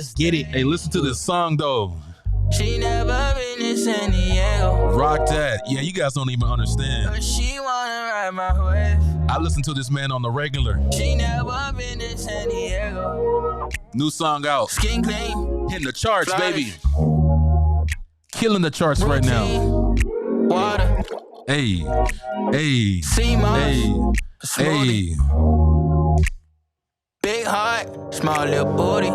Let's get it. Hey, listen to this song though. She never been to San Diego. Rock that. Yeah, you guys don't even understand. But she wanna ride my wave. I listen to this man on the regular. She never been to San Diego. New song out. Skin clean. Hitting the charts, Fly. baby. Killing the charts right now. Water. Hey, hey, Sea moss. hey, Smoothie. hey. Big heart. Small little booty.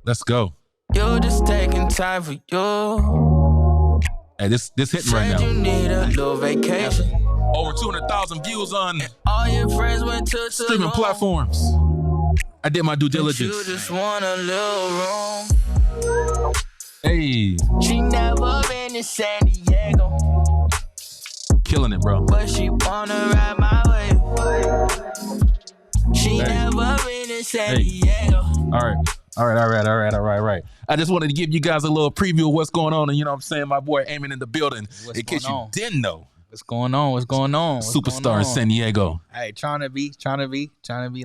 Let's go. You just taking time for you. Hey, this hitting right Said you now. need a little vacation. Over 200,000 views on All your friends went to streaming Tulum. platforms. I did my due But you diligence. just want a little room. Hey, She never been to San Diego, killing it, bro. but she wanna ride my wave. She Hey. never been to San Hey. Diego. All right. I just wanted to give you guys a little preview of what's going on. And you know what I'm saying? My boy Amon in the building. What's in case going you on? didn't know. What's going on? What's going on? What's Superstar going in on? San Diego. Hey, trying to be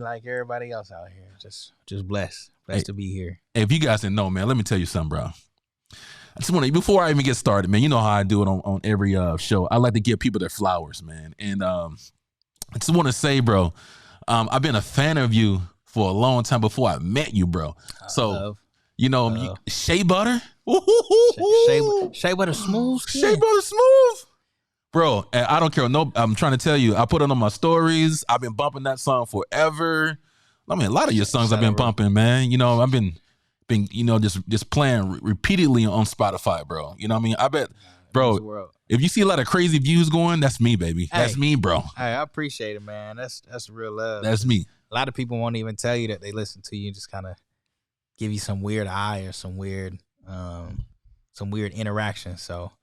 like everybody else out here. Just blessed to be here. Hey, if you guys didn't know, man, let me tell you something, bro. I just want to, before I even get started, man, you know how I do it on every show. I like to give people their flowers, man. And I just want to say, bro, I've been a fan of you for a long time before I met you, bro. So, you know, shea butter? Shea butter smooth skin. Shea butter smooth. Bro, and I don't care. No, I'm trying to tell you, I put it on my stories. I've been bumping that song forever. I mean, a lot of your songs I've been bumping, man. You know, I've been you know, just playing repeatedly on Spotify, bro. You know what I mean? I bet, bro, if you see a lot of crazy views going, that's me, baby. That's me, bro. Hey, I appreciate it, man. That's real love. That's me. A lot of people won't even tell you that they listen to you, just kind of give you some weird eye or some weird interaction. So,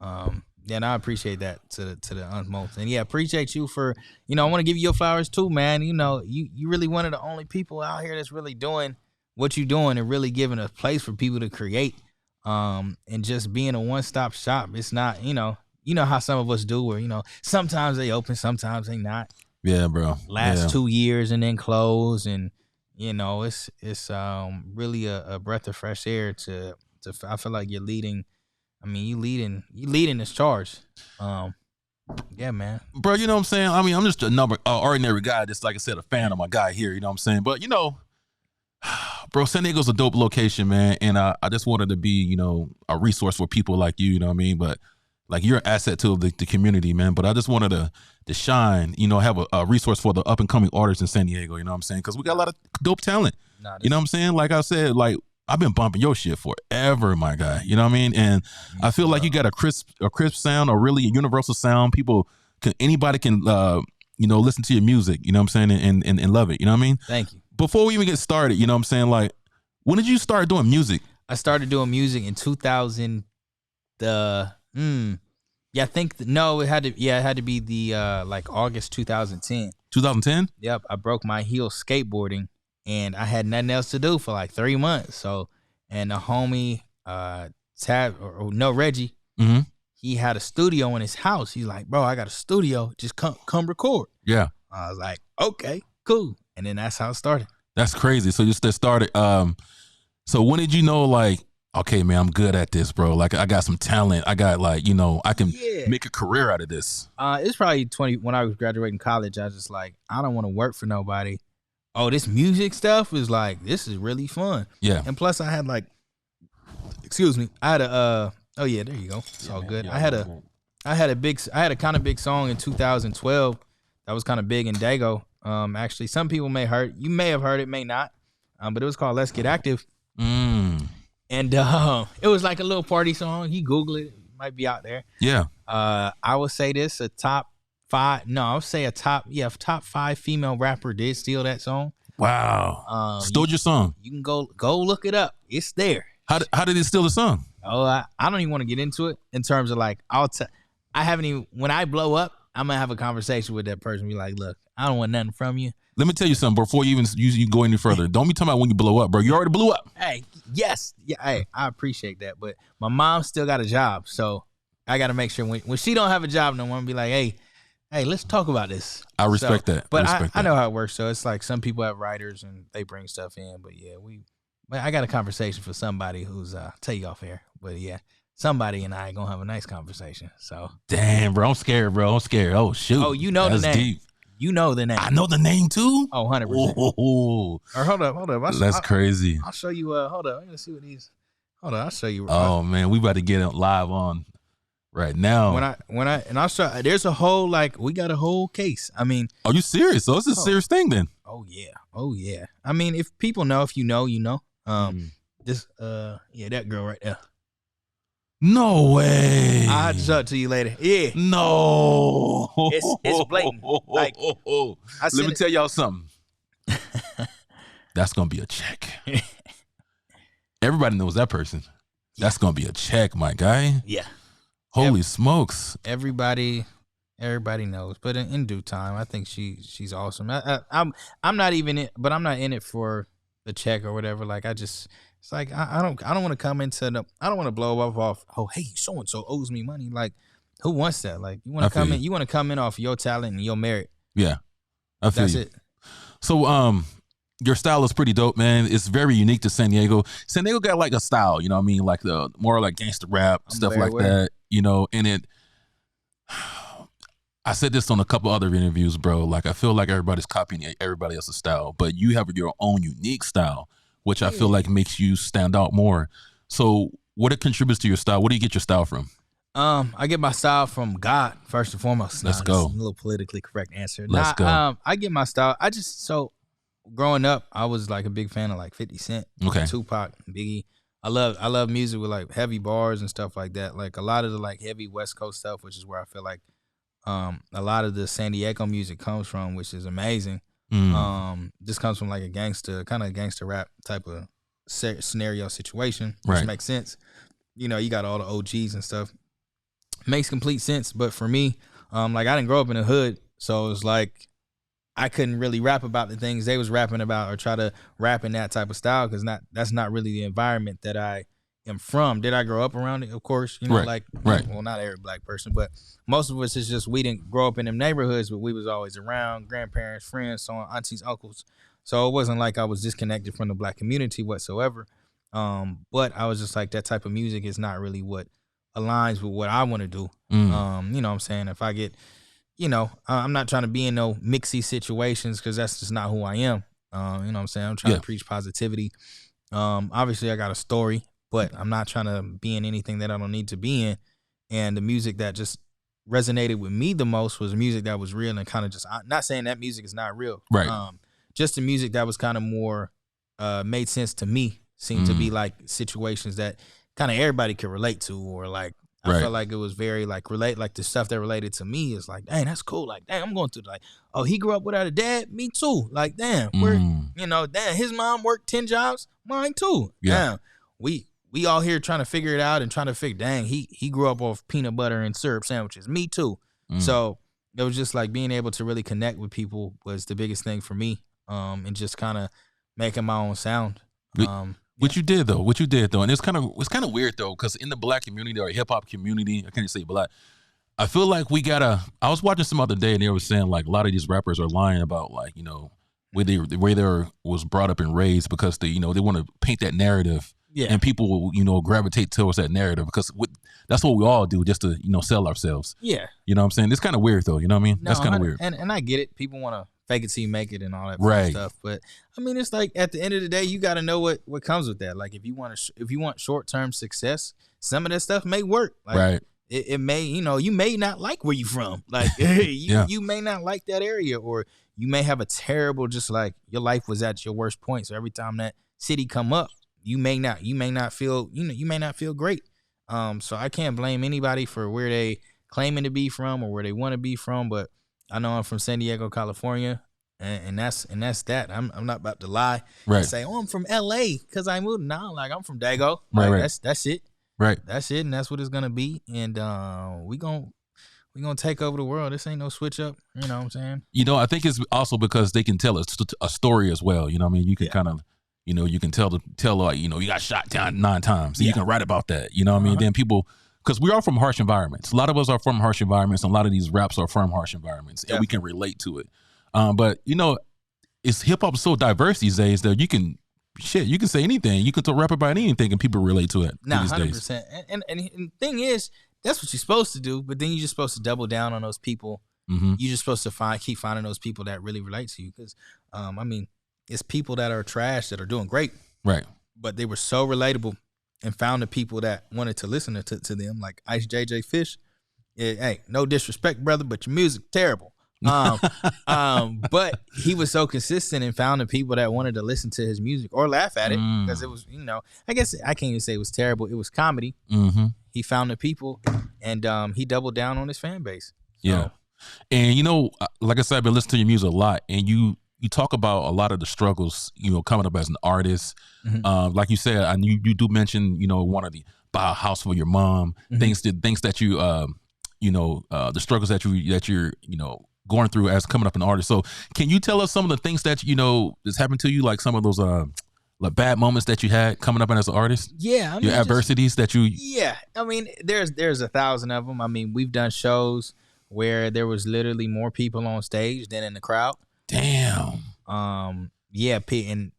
yeah, and I appreciate that to the utmost. And yeah, appreciate you for, you know, I want to give you your flowers too, man. You know, you really one of the only people out here that's really doing what you're doing and really giving a place for people to create. And just being a one-stop shop. It's not, you know how some of us do where, you know, sometimes they open, sometimes they not. Yeah, bro. Last 2 years and then close, and you know, it's really a breath of fresh air to I feel like you're leading. I mean, you leading this charge. Yeah, man. Bro, you know what I'm saying? I mean, I'm just a ordinary guy, just like I said, a fan of my guy here, you know what I'm saying? But you know, bro, San Diego's a dope location, man, and I just wanted to be, you know, a resource for people like you know what I mean? But like, you're an asset to the community, man. But I just wanted to shine, you know, have a resource for the up and coming artists in San Diego, you know what I'm saying? Because we got a lot of dope talent. You know what I'm saying? Like I said, like, I've been bumping your shit forever, my guy. You know what I mean? And I feel like you got a crisp sound, or really a universal sound. Anybody can, you know, listen to your music, you know what I'm saying, and love it. You know what I mean? Thank you. Before we even get started, you know what I'm saying? Like, when did you start doing music? I started doing music in 2000. I think it had to be the like August 2010. 2010? Yep, I broke my heel skateboarding, and I had nothing else to do for like 3 months. So, and the homie Reggie, mm-hmm. he had a studio in his house. He's like, bro, I got a studio. Just come record. Yeah. I was like, okay, cool. And then that's how it started. That's crazy. So you just started. So when did you know, like, okay, man, I'm good at this, bro. Like, I got some talent. I got, like, you know, I can make a career out of this. It's probably 20 when I was graduating college. I was just like, I don't want to work for nobody. Oh, this music stuff is like, this is really fun. Yeah. And plus, I had like, excuse me, I had a oh yeah, there you go. It's all good. I had a kind of big song in 2012 that was kind of big in Dago. Actually, some people may have heard it, may not. But it was called "Let's Get Active." And it was like a little party song. You Google it, might be out there. Yeah. I would say this a top 5. No, I would say a top 5 female rapper did steal that song. Wow. Stole your song. You can go look it up. It's there. How did he steal the song? Oh, I don't even want to get into it in terms of like when I blow up, I'm gonna have a conversation with that person. Be like, look, I don't want nothing from you. Let me tell you something before you go any further. Don't be talking about when you blow up, bro. You already blew up. Hey, yes, yeah, hey, I appreciate that, but my mom still got a job, so I got to make sure when she don't have a job, no one be like, hey, let's talk about this. I respect that. But I know how it works. So it's like some people have writers and they bring stuff in, but yeah, But I got a conversation for somebody who's tell you off air. But yeah, somebody and I gonna have a nice conversation. So damn, bro, I'm scared, bro. I'm scared. Oh shoot. Oh, you know that's the name. Deep. You know the name. I know the name too. Oh, 100%. Oh, Or hold up. that's crazy. I'll show you. Hold up. I'm gonna see what these. Hold on. I'll show you. Oh man, we about to get it live on right now. I'll show. There's a whole we got a whole case. I mean, are you serious? So it's a serious thing then. Oh yeah. I mean, if people know, if you know, you know. This that girl right there. No way. I'll have to show it to you later. Yeah. No. It's blatant. Like, let me tell y'all something. That's gonna be a check. Everybody knows that person. That's gonna be a check, my guy. Yeah. Holy smokes. Everybody knows, but in due time, I think she's awesome. I'm not even in, but I'm not in it for the check or whatever. Like it's like I don't want to come into I don't want to blow off. Oh, hey, so and so owes me money. Like, who wants that? Like, you want to come in. You want to come in off your talent and your merit. Yeah, that's it. So your style is pretty dope, man. It's very unique to San Diego. San Diego got like a style, you know what I mean? Like the more like gangster rap, stuff like that, you know, and it I said this on a couple other interviews, bro. Like, I feel like everybody's copying everybody else's style, but you have your own unique style, which I feel like makes you stand out more. So what it contributes to your style? What do you get your style from? I get my style from God, first and foremost. Let's go. A little politically correct answer. Let's go. I get my style. Growing up, I was like a big fan of like 50 Cent, Tupac, Biggie. I love music with like heavy bars and stuff like that. Like a lot of the like heavy West Coast stuff, which is where I feel like a lot of the San Diego music comes from, which is amazing. This comes from like a gangster rap type of scenario situation, which makes sense. You know, you got all the OGs and stuff. Makes complete sense. But for me, like I didn't grow up in the hood, so it's like I couldn't really rap about the things they was rapping about or try to rap in that type of style because that's not really the environment that I am from. Did I grow up around it? Of course, you know, well, not every black person, but most of us is just we didn't grow up in them neighborhoods, but we was always around grandparents, friends, so on, aunties, uncles. So it wasn't like I was disconnected from the black community whatsoever. But I was just like, that type of music is not really what aligns with what I want to do. You know what I'm saying? If I get, you know, I'm not trying to be in no mixy situations because that's just not who I am. You know what I'm saying? I'm trying to preach positivity. Obviously, I got a story, but I'm not trying to be in anything that I don't need to be in. And the music that just resonated with me the most was music that was real and kind of just, I'm not saying that music is not real. Right. Just the music that was kind of more made sense to me, seemed to be like situations that kind of everybody could relate to, or like, I felt like it was very like the stuff that related to me is like, dang, that's cool. Like, dang, I'm going through like, oh, he grew up without a dad. Me too. Like, damn, you know, damn, his mom worked 10 jobs. Mine too. Yeah. Damn, we all here trying to figure it out and trying to figure, dang, he grew up off peanut butter and syrup sandwiches. Me too. So it was just like being able to really connect with people was the biggest thing for me. And just kind of making my own sound. What you did though, and it's kind of weird though, because in the black community or hip hop community, I can't say black. I feel like I was watching some other day and they were saying like a lot of these rappers are lying about like, you know, where they was brought up and raised, because they want to paint that narrative, and people will, you know, gravitate towards that narrative because that's what we all do just to, you know, sell ourselves. Yeah, you know what I'm saying? It's kind of weird though, you know what I mean? No, that's kind of weird. And I get it. People want to fake it till you make it and all that stuff. But I mean, it's like at the end of the day, you got to know what comes with that. Like if you want short-term success, some of that stuff may work. Like, it may, you know, you may not like where you from. Like you may not like that area, or you may have a terrible, just like your life was at your worst point. So every time that city come up, you may not feel great. So I can't blame anybody for where they claiming to be from or where they want to be from, but I know I'm from San Diego, California, and that's that. I'm not about to lie and say, oh, I'm from LA because I moved. No, like I'm from Dago. Like, that's it. Right. That's it, and that's what it's gonna be. And we gonna take over the world. This ain't no switch up. You know what I'm saying? You know, I think it's also because they can tell a story as well. You know what I mean? You can kind of, you know, you can tell like, you know, you got shot down 9 times. So you can write about that. You know what I mean? Then people. Because we are from harsh environments. A lot of us are from harsh environments, and a lot of these raps are from harsh environments, and we can relate to it. But, you know, hip hop is so diverse these days that you can shit, you can say anything. You can rap about anything, and people relate to it. Nah, these 100%. days. And the thing is, that's what you're supposed to do. But then you're just supposed to double down on those people. Mm-hmm. You're just supposed to keep finding those people that really relate to you. Because, it's people that are trash that are doing great. Right. But they were so relatable and found the people that wanted to listen to them, like Ice JJ Fish. Hey, no disrespect, brother, but your music terrible. But he was so consistent and found the people that wanted to listen to his music or laugh at it because it was, I guess I can't even say it was terrible. It was comedy. Mm-hmm. He found the people, and he doubled down on his fan base. So, yeah, and like I said, I've been listening to your music a lot, and you talk about a lot of the struggles, coming up as an artist. Mm-hmm. Like you said, I knew you do mention, one of the buy a house for your mom, Mm-hmm. things that you, the struggles that you're going through as coming up an artist. So can you tell us some of the things that that's happened to you, like some of those like bad moments that you had coming up as an artist? Yeah, your adversities that you. Yeah, there's 1,000 of them. We've done shows where there was literally more people on stage than in the crowd. Damn. Yeah, and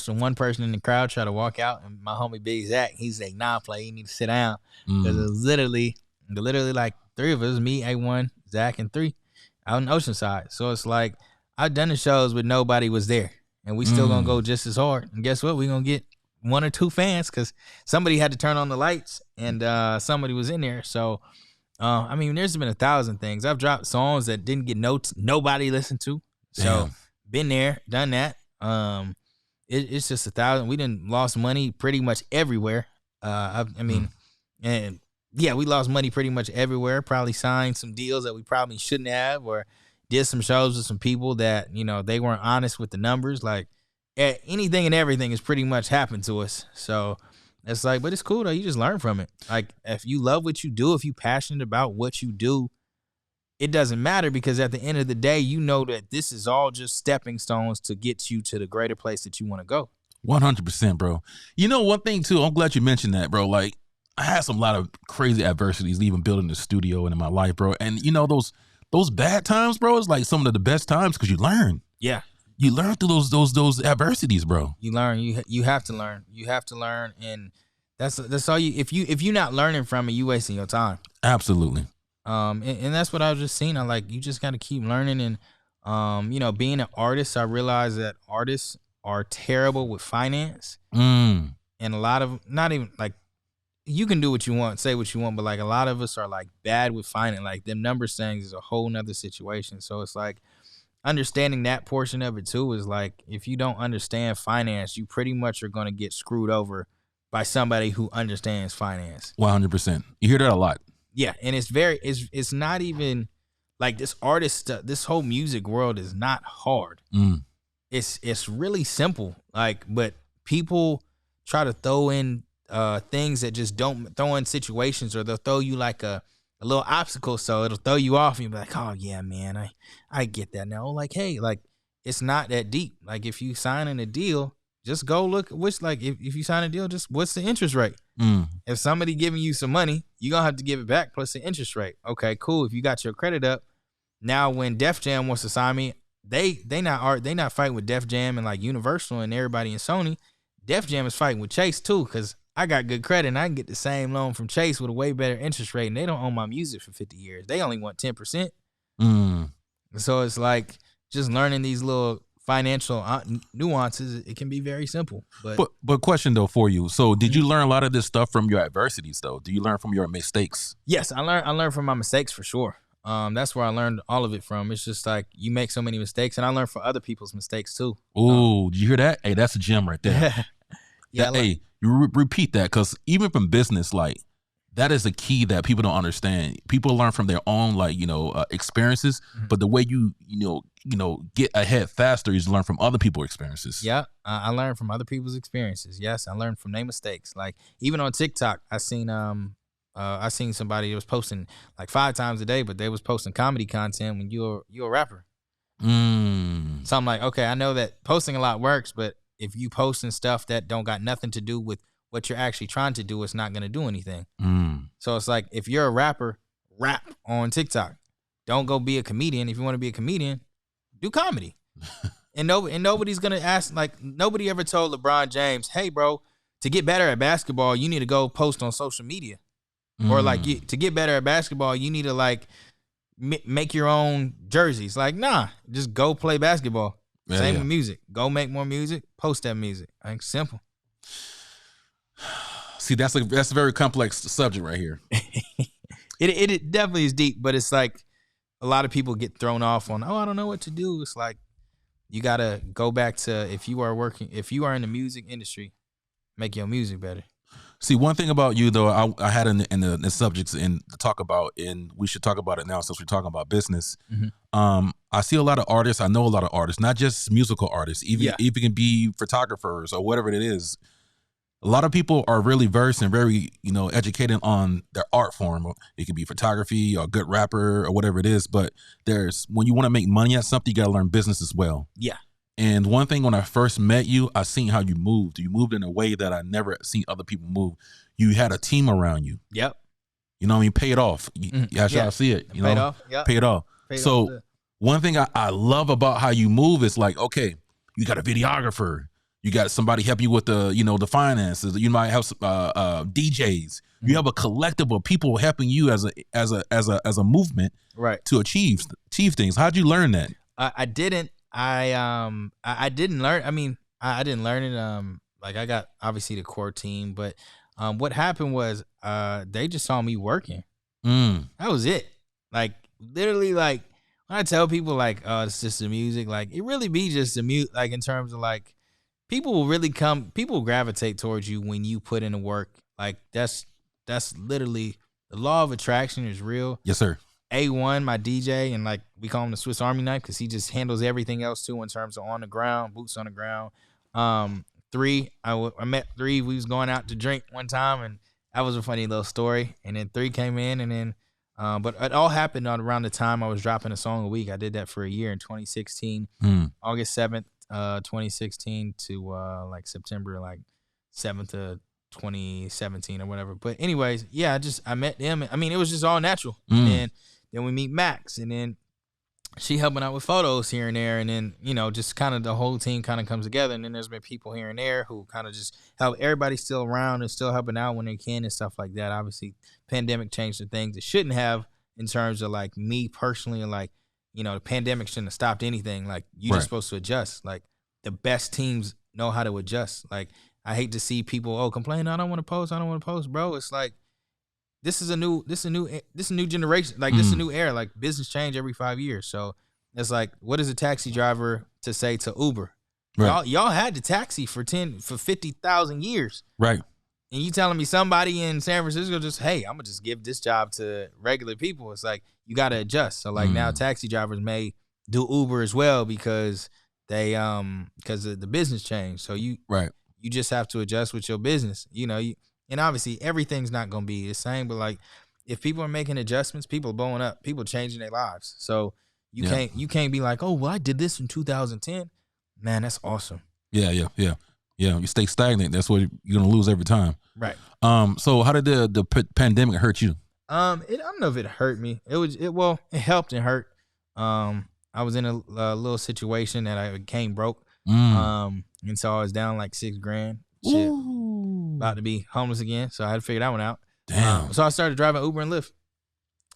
one person in the crowd tried to walk out, and my homie Big Zach, he's like, "Nah, play, you need to sit down," because it was literally like three of us, me, A1, Zach, and 3, out in Oceanside. So it's like I've done the shows, but nobody was there, and we still gonna go just as hard. And guess what? We gonna get 1 or 2 fans because somebody had to turn on the lights, and somebody was in there. So. There's been 1,000 things. I've dropped songs that didn't get nobody listened to. So Damn. been there, done that. It's just 1,000. We didn't lost money pretty much everywhere. And yeah, we lost money pretty much everywhere. Probably signed some deals that we probably shouldn't have, or did some shows with some people that they weren't honest with the numbers. Like anything and everything has pretty much happened to us. So. It's like, but it's cool though. You just learn from it. Like if you love what you do, if you're passionate about what you do, it doesn't matter because at the end of the day, you know that this is all just stepping stones to get you to the greater place that you want to go. 100%, bro. One thing too, I'm glad you mentioned that, bro. Like I had some lot of crazy adversities, even building the studio and in my life, bro. And those bad times, bro, is like some of the best times because you learn. Yeah. You learn through those adversities, bro. You learn. You have to learn. You have to learn, and that's all you. If you're not learning from it, you wasting your time. Absolutely. And that's what I was just seeing. You just got to keep learning, and being an artist, I realized that artists are terrible with finance, and a lot of not even like you can do what you want, say what you want, but like a lot of us are like bad with finance. Like them numbers things is a whole nother situation. So it's like. Understanding that portion of it too is like if you don't understand finance, you pretty much are going to get screwed over by somebody who understands finance. 100%. You hear that a lot. Yeah, and it's not even like this artist stuff. This whole music world is not hard. It's really simple. But people try to throw in things that just don't throw in situations, or they'll throw you like a little obstacle, so it'll throw you off and you'll be like, oh yeah, man, I get that now. Like, hey, like it's not that deep. Like if you sign in a deal, just go look if you sign a deal, just what's the interest rate? If somebody giving you some money, you're gonna have to give it back plus the interest rate. Okay, cool. If you got your credit up, now when Def Jam wants to sign me, they not fighting with Def Jam and like Universal and everybody in Sony. Def Jam is fighting with Chase too, because I got good credit and I can get the same loan from Chase with a way better interest rate, and they don't own my music for 50 years. They only want 10%. So it's like just learning these little financial nuances. It can be very simple. But question though for you. So did you learn a lot of this stuff from your adversities though? Do you learn from your mistakes? Yes, I learned from my mistakes for sure. That's where I learned all of it from. It's just like you make so many mistakes, and I learned from other people's mistakes too. Ooh, did you hear that? Hey, that's a gem right there. Yeah. Hey, you repeat that, because even from business, like that is a key that people don't understand. People learn from their own experiences, but the way you get ahead faster is learn from other people's experiences. Yeah, I learned from other people's experiences. Yes, I learned from their mistakes. Like even on TikTok, I seen somebody that was posting like 5 times a day, but they was posting comedy content when you're a rapper. So I'm like, okay, I know that posting a lot works, but if you posting stuff that don't got nothing to do with what you're actually trying to do, it's not going to do anything. So it's like, if you're a rapper, rap on TikTok. Don't go be a comedian. If you want to be a comedian, do comedy. And nobody's gonna ask, like, nobody ever told LeBron James, hey bro, to get better at basketball, you need to go post on social media. Or like to get better at basketball, you need to like make your own jerseys. Like, nah, just go play basketball. Same with music. Go make more music, post that music. Like, simple. See, that's a very complex subject right here. It definitely is deep, but it's like a lot of people get thrown off on, I don't know what to do. It's like you gotta go back to, if you are in the music industry, make your music better. See, one thing about you though, I had in the subjects to talk about, and we should talk about it now since we're talking about business. Mm-hmm. I see a lot of artists. I know a lot of artists, not just musical artists, even it can be photographers or whatever it is. A lot of people are really versed and very, educated on their art form. It could be photography or a good rapper or whatever it is. But when you want to make money at something, you got to learn business as well. Yeah. And one thing, when I first met you, I seen how you moved. You moved in a way that I never seen other people move. You had a team around you. Yep. You know what I mean? Pay it off. I see it. Pay it off. Yep. Pay it off. So one thing I love about how you move is like, okay, you got a videographer. You got somebody help you with the finances. You might have DJs. You have a collective of people helping you as a movement, right, to achieve things. How'd you learn that? I didn't. I didn't learn. I mean, I didn't learn it. Like, I got obviously the core team, but what happened was they just saw me working. That was it. Like, literally, like, when I tell people like, oh, it's just the music, like, it really be just the music. Like, in terms of like, people will gravitate towards you when you put in the work. Like, that's literally, the law of attraction is real. Yes, sir. A1, my DJ, and like, we call him the Swiss Army knife because he just handles everything else too in terms of on the ground, boots on the ground. 3, I met 3. We was going out to drink one time, and that was a funny little story. And then 3 came in, and then, but it all happened around the time I was dropping a song a week. I did that for a year in 2016, August 7th, 2016 to like September like 7th of 2017 or whatever. But anyways, yeah, I met them. I mean, it was just all natural. And then we meet Max, and then she helping out with photos here and there, and then, just kind of the whole team kind of comes together. And then there's been people here and there who kind of just help. Everybody's still around and still helping out when they can and stuff like that. Obviously, pandemic changed the things it shouldn't have in terms of like me personally, and like, the pandemic shouldn't have stopped anything. Like, you're just supposed to adjust. Like, the best teams know how to adjust. Like, I hate to see people complain, I don't want to post, bro. It's like, this is a new generation. Like, this is a new era. Like, business change every 5 years. So it's like, what is a taxi driver to say to Uber? Right. Y'all had the taxi for 50,000 years. Right. And you telling me somebody in San Francisco just, hey, I'm gonna just give this job to regular people. It's like, you gotta adjust. So like, now taxi drivers may do Uber as well because they because of the business change. So you just have to adjust with your business. And obviously everything's not gonna be the same, but like, if people are making adjustments, people are blowing up, people changing their lives. So you can't be like, oh, well, I did this in 2010. Man, that's awesome. Yeah. You stay stagnant. That's what you're gonna lose every time. Right. So how did the pandemic hurt you? I don't know if it hurt me. It helped and hurt. I was in a little situation that I became broke. And so I was down like $6,000. Shit. About to be homeless again. So I had to figure that one out. Damn. So I started driving Uber and Lyft.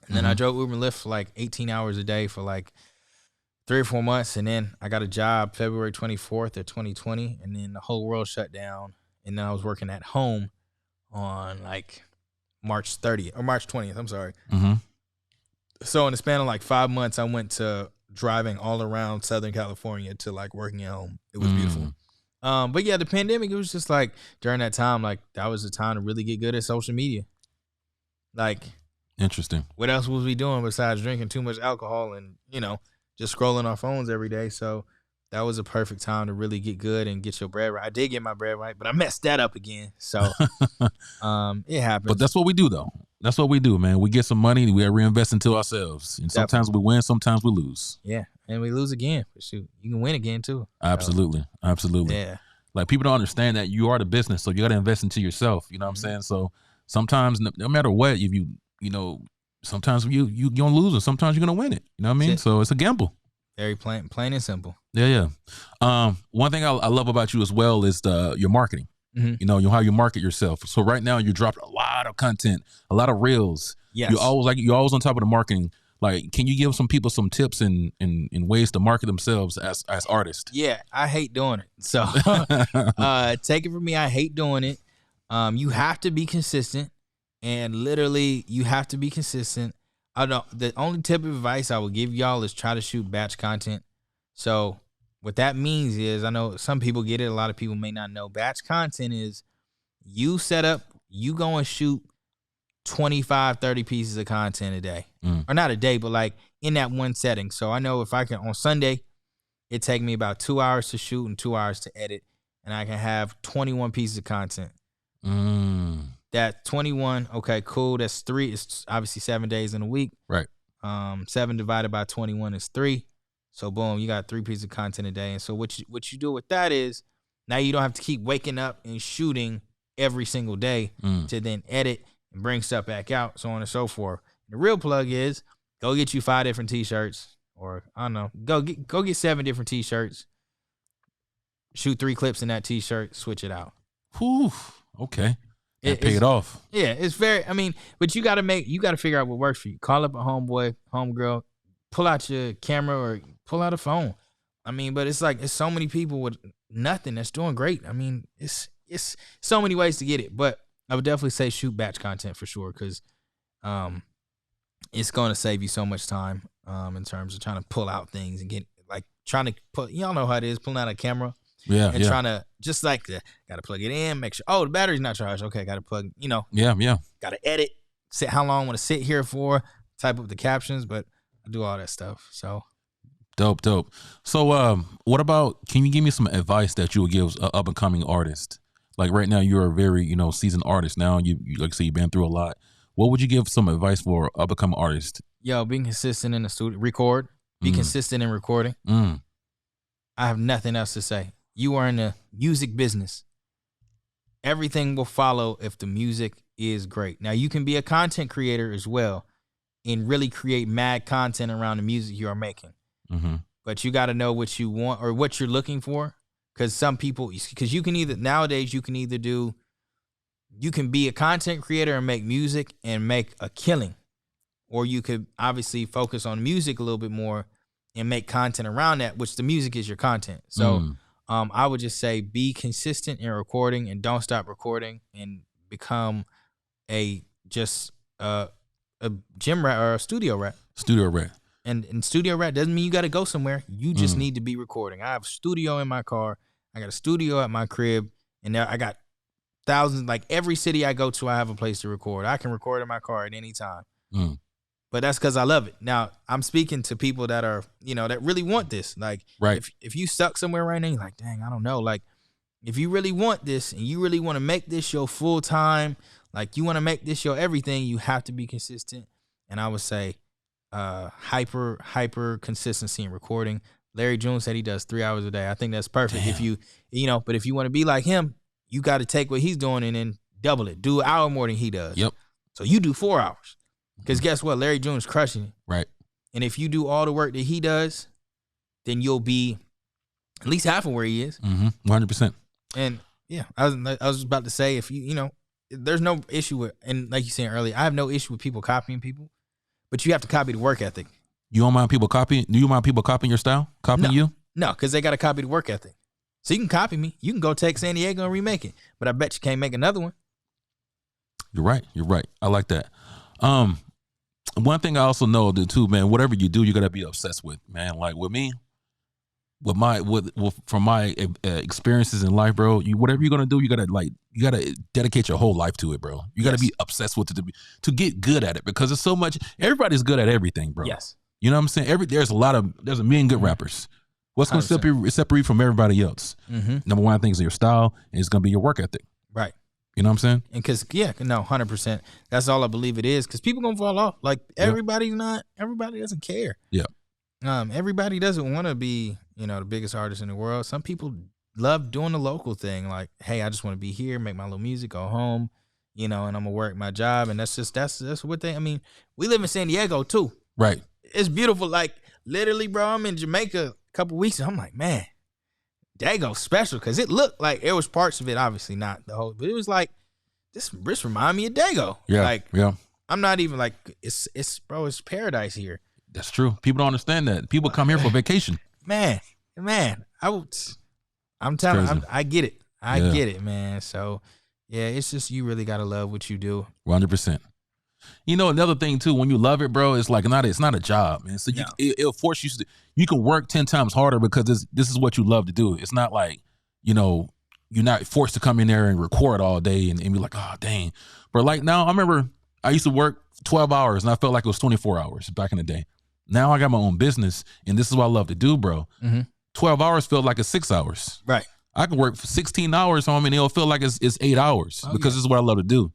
And then I drove Uber and Lyft for like 18 hours a day for like 3 or 4 months. And then I got a job February 24th of 2020. And then the whole world shut down. And then I was working at home on like March 30th or March 20th. I'm sorry. So in the span of like 5 months, I went to driving all around Southern California to like working at home. It was beautiful. But yeah, the pandemic, it was just like during that time, like that was the time to really get good at social media. Like, interesting. What else was we doing besides drinking too much alcohol and, just scrolling our phones every day? So that was a perfect time to really get good and get your bread right. I did get my bread right, but I messed that up again. So it happens. But that's what we do, though. That's what we do, man. We get some money, we reinvest into ourselves. And sometimes we win, sometimes we lose. Yeah. And we lose again. But shoot, you can win again, too. Absolutely. So, absolutely. Yeah. Like, people don't understand that you are the business, so you got to invest into yourself. You know what I'm saying? So sometimes, no matter what, if you sometimes you're going to lose and sometimes you're going to win it. You know what I mean? So it's a gamble. Very plain and simple. Yeah. One thing I love about you as well is your marketing. Mm-hmm. You know, how you market yourself. So right now you dropped a lot of content, a lot of reels. Yes. You're always on top of the marketing. Like, can you give some people some tips and ways to market themselves as artists? Yeah, I hate doing it. So take it from me, I hate doing it. You have to be consistent, and literally you have to be consistent. I don't. The only tip of advice I would give y'all is try to shoot batch content. So what that means is, I know some people get it, a lot of people may not know. Batch content is you set up, you go and shoot 25, 30 pieces of content a day. Or not a day, but like in that one setting. So I know if I can, on Sunday, it take me about 2 hours to shoot and 2 hours to edit, and I can have 21 pieces of content. That 21, okay, cool. That's 3. It's obviously 7 days in a week. Right. 7 divided by 21 is 3. So boom, you got 3 pieces of content a day. And so what you do with that is, now you don't have to keep waking up and shooting every single day to then edit and bring stuff back out, so on and so forth. The real plug is go get you 5 different t-shirts, or I don't know, go get 7 different t-shirts, shoot 3 clips in that t-shirt, switch it out. Whew. Okay. And pay it off. Yeah, it's very, I mean, but you got to figure out what works for you. Call up a homeboy, homegirl, pull out your camera or pull out a phone. I mean, but it's like, it's so many people with nothing that's doing great. I mean, it's so many ways to get it, but I would definitely say shoot batch content for sure, because it's going to save you so much time in terms of trying to pull out things and get, like, trying to put, y'all know how it is, pulling out a camera. Yeah. And trying to, just like, got to plug it in, make sure, oh, the battery's not charged. Okay, got to plug, Yeah. Got to edit, set how long I want to sit here for, type up the captions, but I do all that stuff. So. Dope. So what can you give me some advice that you would give an up and coming artist? Like right now, you're a very, seasoned artist now. You like I say, you've been through a lot. What would you give some advice for up and coming artist? Yo, being consistent in the studio, record, be consistent in recording. I have nothing else to say. You are in the music business. Everything will follow if the music is great. Now, you can be a content creator as well and really create mad content around the music you are making. But you got to know what you want or what you're looking for. Because you can either, nowadays, you can be a content creator and make music and make a killing. Or you could obviously focus on music a little bit more and make content around that, which the music is your content. So I would just say be consistent in recording and don't stop recording, and become a gym rat or a studio rat. Studio rat. And studio rat doesn't mean you got to go somewhere. You just need to be recording. I have a studio in my car. I got a studio at my crib, and now I got thousands. Like every city I go to, I have a place to record. I can record in my car at any time. But that's because I love it. Now, I'm speaking to people that are, that really want this. Like, right. If you stuck somewhere right now, you're like, dang, I don't know. Like, if you really want this and you really want to make this your full time, like you want to make this your everything, you have to be consistent. And I would say hyper consistency in recording. Larry June said he does 3 hours a day. I think that's perfect. Damn. If you but if you want to be like him, you got to take what he's doing and then double it. Do an hour more than he does. Yep. So you do 4 hours. Because guess what? Larry June's crushing it. Right. And if you do all the work that he does, then you'll be at least half of where he is. 100%. And yeah, I was about to say, if there's no issue with, and like you said earlier, I have no issue with people copying people, but you have to copy the work ethic. You don't mind people copying? Do you mind people copying your style? Copying you? No, because they got to copy the work ethic. So you can copy me. You can go take San Diego and remake it. But I bet you can't make another one. You're right. I like that. One thing I also know too, man, whatever you do, you got to be obsessed with, man. Like with me, from my experiences in life, bro, whatever you're going to do, you got to dedicate your whole life to it, bro. You got to be obsessed with it to get good at it, because it's so much, everybody's good at everything, bro. Yes. You know what I'm saying? There's a million good rappers. What's going to separate you from everybody else? Number one thing is your style, and it's going to be your work ethic. Right. You know what I'm saying? And 100%. That's all I believe it is. Because people gonna fall off. Like everybody doesn't care. Yeah. Everybody doesn't want to be, the biggest artist in the world. Some people love doing the local thing. Like, hey, I just want to be here, make my little music, go home, and I'm gonna work my job. And that's what we live in San Diego too. Right. It's beautiful. Like literally, bro, I'm in Jamaica a couple weeks and I'm like, man, Dago's special because it looked like it was parts of it, obviously not the whole, but it was like this remind me of Dago. Yeah, like yeah. I'm not even like it's paradise here. That's true. People don't understand that. People come here for vacation. Man, I'm telling you, I get it. I get it, man. So yeah, it's just you really gotta love what you do. 100%. You know, another thing too, when you love it, bro, it's like it's not a job, man. So it'll force you to. You can work 10 times harder because this is what you love to do. It's not like, you know, you're not forced to come in there and record all day and be like, oh dang. But like now, I remember I used to work 12 hours and I felt like it was 24 hours back in the day. Now I got my own business and this is what I love to do, bro. 12 hours felt like it's 6 hours. Right. I can work for 16 hours, homie, and it'll feel like it's 8 hours because this is what I love to do.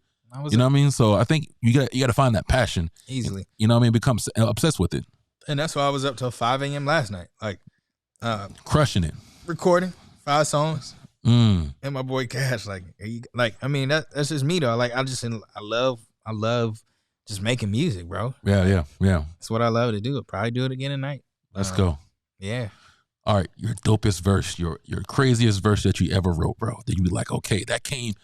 You know what I mean? So I think you got to find that passion easily. You know what I mean? Become obsessed with it. And that's why I was up till 5 a.m. last night, like crushing it, recording 5 songs. And my boy Cash, I mean that's just me though. Like I love just making music, bro. Yeah. That's what I love to do. I'll probably do it again tonight. Let's go. Yeah. All right, your dopest verse, your craziest verse that you ever wrote, bro. That you be like, okay, that came,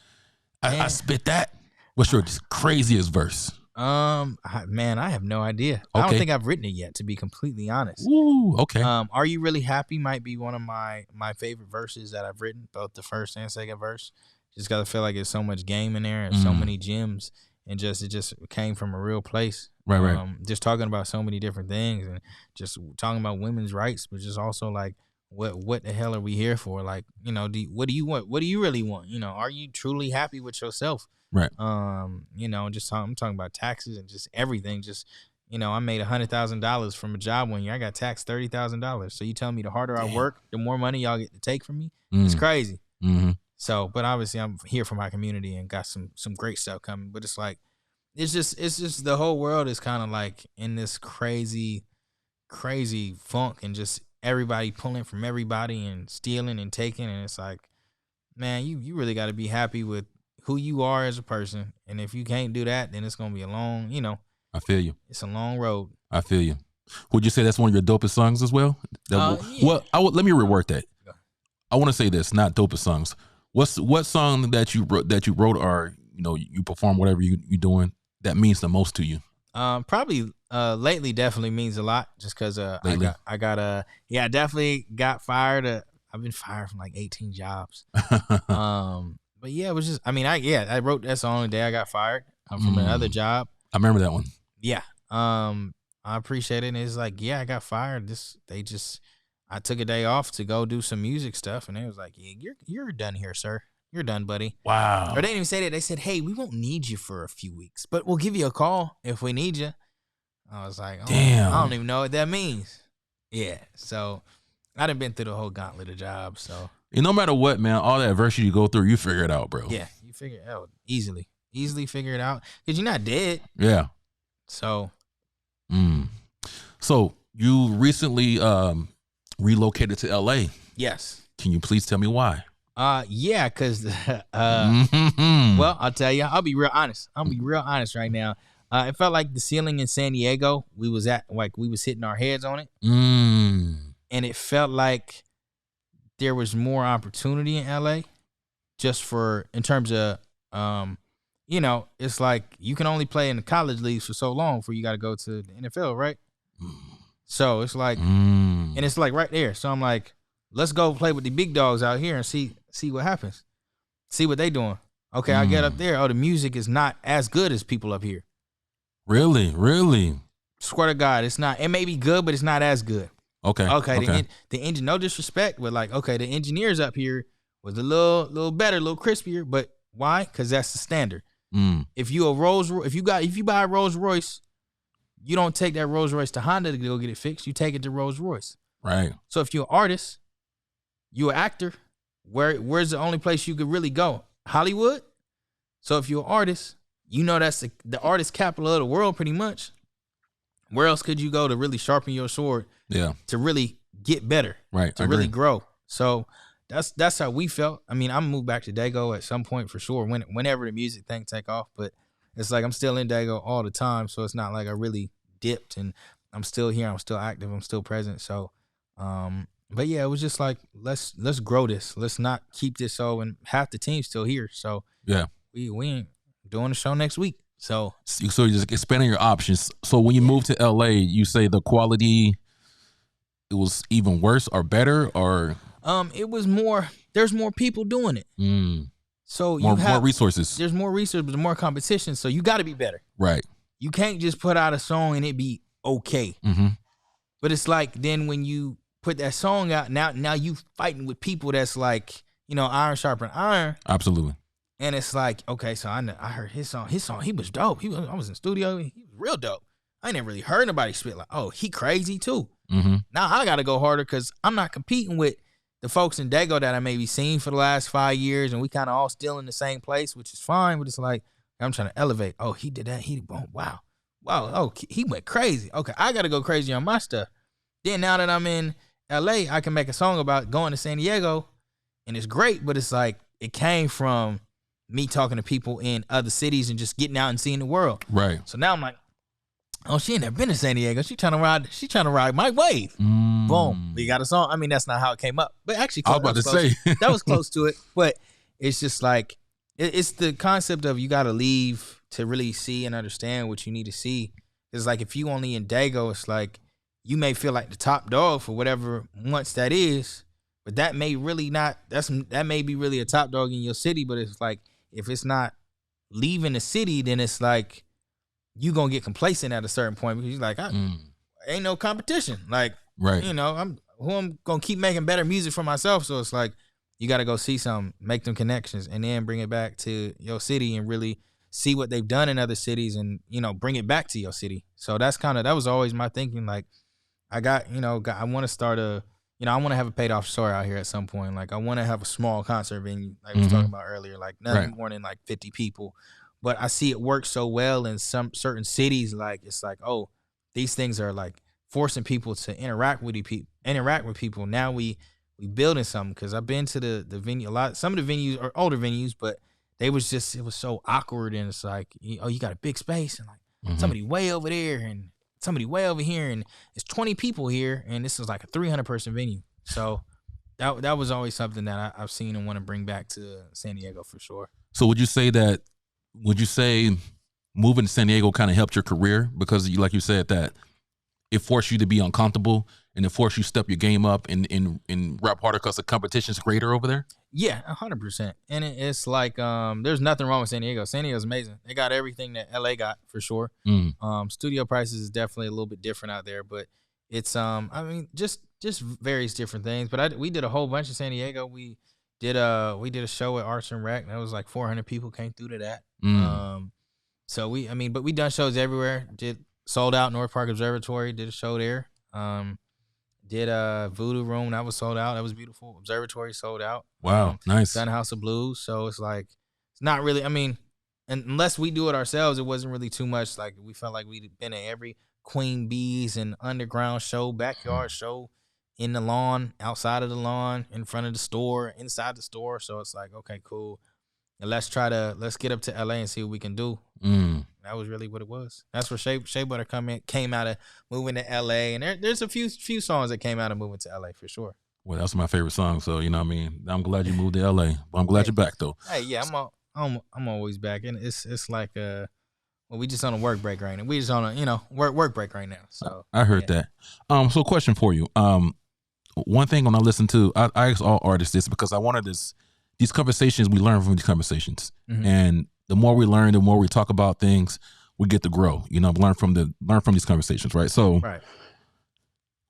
I spit that. What's your craziest verse? Man, I have no idea. Okay. I don't think I've written it yet, to be completely honest. Ooh, okay. Are You Really Happy might be one of my favorite verses that I've written, both the first and second verse. Just gotta feel like there's so much game in there and so many gems, and it just came from a real place. Right. Just talking about so many different things and just talking about women's rights, but just also like what the hell are we here for? Like, you know, what do you want? What do you really want? You know, are you truly happy with yourself? Right. You know, I'm talking about taxes and just everything. Just, you know, I made $100,000 from a job one year. I got taxed $30,000. So you tell me the harder I work, the more money y'all get to take from me. It's crazy. So, but obviously I'm here for my community and got some great stuff coming. But it's like, it's just the whole world is kind of like in this crazy funk and just everybody pulling from everybody and stealing and taking. And it's like, man, you really got to be happy with who you are as a person. And if you can't do that, then it's going to be a long, you know. I feel you. It's a long road. I feel you. Would you say that's one of your dopest songs as well? Yeah. Well, let me reword that. I want to say this, not dopest songs. What song that you wrote or, you know, you perform, whatever you're doing, that means the most to you? Probably lately definitely means a lot just because I definitely got fired. I've been fired from like 18 jobs. But yeah, it was just, I wrote that song the day I got fired from another job. I remember that one. Yeah. I appreciate it. And it's like, yeah, I got fired. I took a day off to go do some music stuff. And they was like, yeah, you're done here, sir. You're done, buddy. Wow. Or they didn't even say that. They said, hey, we won't need you for a few weeks, but we'll give you a call if we need you. I was like, damn. I don't even know what that means. Yeah. So I done been through the whole gauntlet of jobs. So. And no matter what, man, all that adversity you go through, you figure it out, bro. Yeah, you figure it out easily figure it out because you're not dead. Yeah. So. So you recently relocated to LA. Yes. Can you please tell me why? Yeah, because well, I'll tell you, I'll be real honest right now. It felt like the ceiling in San Diego, we was hitting our heads on it. And it felt like there was more opportunity in LA just in terms of, you know, it's like you can only play in the college leagues for so long before you got to go to the NFL, right? So it's like, and it's like right there. So I'm like, let's go play with the big dogs out here and see what happens. See what they doing. Okay, I get up there. Oh, the music is not as good as people up here. Really? Swear to God, it's not. It may be good, but it's not as good. Okay. The engine, no disrespect, but like, okay, the engineers up here was a little better, a little crispier. But why? Because that's the standard. If you buy a Rolls Royce, you don't take that Rolls Royce to Honda to go get it fixed. You take it to Rolls Royce. Right. So if you're an artist, you're an actor, where's the only place you could really go? Hollywood. So if you're an artist, you know that's the artist capital of the world pretty much. Where else could you go to really sharpen your sword? Yeah. To really get better. Right. To really grow. So that's how we felt. I mean, I'm gonna move back to Dago at some point for sure. Whenever the music thing take off, but it's like I'm still in Dago all the time, so it's not like I really dipped. And I'm still here. I'm still active. I'm still present. So, but yeah, it was just like let's grow this. Let's not keep this so. And half the team's still here. So Yeah. we ain't doing the show next week. So you're just expanding your options. So when you moved to LA, you say the quality, it was even worse or better, or it was more. There's more people doing it. So more resources. There's more research, but there's more competition. So you got to be better. Right. You can't just put out a song and it be okay. But it's like then when you put that song out, now you fighting with people that's like, you know, iron sharpen iron. Absolutely. And it's like, okay, so I heard his song, he was dope. I was in the studio, he was real dope. I never really heard nobody spit like, oh, he crazy too. Now I got to go harder because I'm not competing with the folks in Dago that I maybe seen for the last 5 years, and we kind of all still in the same place, which is fine. But it's like I'm trying to elevate. Oh, he did that. Wow. Oh, he went crazy. Okay, I got to go crazy on my stuff. Then now that I'm in LA, I can make a song about going to San Diego, and it's great. But it's like it came from me talking to people in other cities and just getting out and seeing the world. Right. So now I'm like, oh, she ain't never been to San Diego. She trying to ride my wave. Boom. We got a song. I mean, that's not how it came up. But actually, I was about to say. that was close to it. But it's just like, it's the concept of you got to leave to really see and understand what you need to see. It's like if you only in Dago, it's like you may feel like the top dog for whatever once that is. But that may really not, that may be really a top dog in your city. But it's like, if it's not leaving the city, then it's like, you gonna get complacent at a certain point because you're like, ain't no competition. Like, right. You know, I'm gonna keep making better music for myself. So it's like, you got to go see something, make them connections, and then bring it back to your city and really see what they've done in other cities and, you know, bring it back to your city. So that was always my thinking. Like, I want to start I want to have a paid off store out here at some point. Like, I want to have a small concert venue, like we was talking about earlier, like nothing more than like 50 people. But I see it work so well in some certain cities. Like, it's like, oh, these things are like forcing people to interact with people. Now we building something, because I've been to the venue a lot. Some of the venues are older venues, but it was so awkward. And it's like, oh, you got a big space and like somebody way over there and somebody way over here, and it's 20 people here, and this is like a 300 person venue. So that was always something that I've seen and want to bring back to San Diego for sure. So would you say moving to San Diego kind of helped your career because like you said, that it forced you to be uncomfortable and it forced you to step your game up and rap harder because the competition's greater over there? Yeah, 100%. And it's like, there's nothing wrong with San Diego. San Diego's amazing. They got everything that LA got for sure. Studio prices is definitely a little bit different out there, but it's, just various different things. But we did a whole bunch in San Diego. We did a show at Arts and Rec. That was like 400 people came through to that. So but we done shows everywhere. Did sold out North Park Observatory. Did a show there. Did a Voodoo Room, that was sold out. That was beautiful. Observatory sold out. Wow, nice. Done House of Blues. So it's like, it's not really, unless we do it ourselves, it wasn't really too much. Like, we felt like we'd been at every Queen Bees and underground show, backyard show, in the lawn, outside of the lawn, in front of the store, inside the store. So it's like, okay, cool. And let's get up to LA and see what we can do. That was really what it was. That's where Shea Butter came out of moving to LA. And there's a few songs that came out of moving to LA for sure. Well, that's my favorite song. So, you know what I mean? I'm glad you moved to LA. But I'm glad you're back though. Hey, yeah, I'm always back. And it's like we just on a work break right now. We just on a, work break right now. So I heard that. So question for you. One thing when I listen to, I ask all artists this because I wanted these conversations, we learn from these conversations. And the more we learn, the more we talk about things, we get to grow, learn from these conversations. Right. So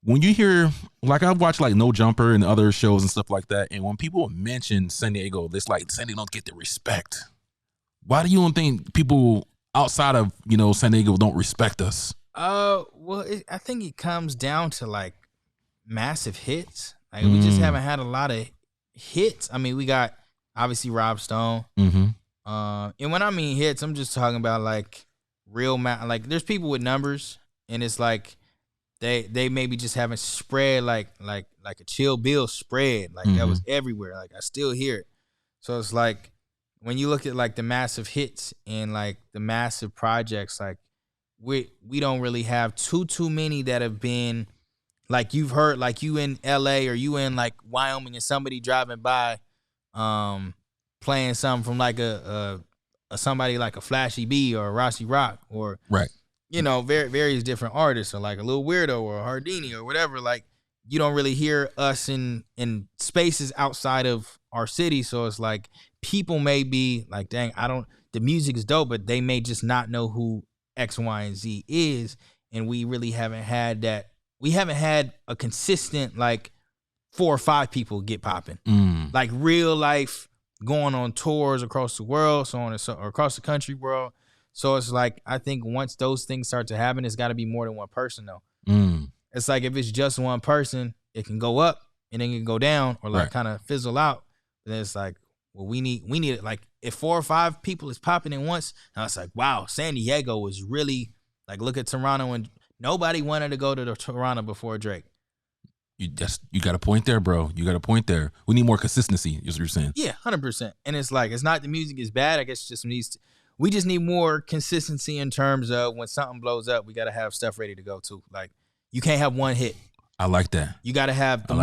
when you hear, like, I've watched like No Jumper and other shows and stuff like that. And when people mention San Diego, it's like San Diego don't get the respect. Why do you don't think people outside of, San Diego don't respect us? Well, I think it comes down to like massive hits. Like, we just haven't had a lot of hits. We got obviously Rob Stone. And when I mean hits, I'm just talking about like real like there's people with numbers, and it's like they maybe just haven't spread like a Chill Bill spread. Like that was everywhere. Like I still hear it. So it's like when you look at like the massive hits and like the massive projects, like we don't really have too many that have been like you've heard, like you in LA or you in like Wyoming and somebody driving by playing something from like a somebody like a Flashy B or a Rossi Rock or Right. you know, various different artists or like a Lil Weirdo or a Hardini or whatever. Like you don't really hear us in spaces outside of our city. So it's like people may be like, dang, the music is dope, but they may just not know who X, Y, and Z is. And we really haven't had that. We haven't had a consistent like 4 or 5 people get popping. Like real life going on tours across the world, so on and so, or across the country world. So it's like, I think once those things start to happen, it's got to be more than one person though. It's like if it's just one person, it can go up and then it can go down or like kind of fizzle out. But then it's like, well, we need it. Like if 4 or 5 people is popping in once, and it's like, wow, San Diego was really like, look at Toronto, and nobody wanted to go to Toronto before Drake. You got a point there, bro. You got a point there. We need more consistency, is what you're saying. Yeah, 100%. And it's like, it's not the music is bad. I guess it just we just need more consistency in terms of when something blows up, we got to have stuff ready to go too. Like you can't have one hit. I like that. You got to have the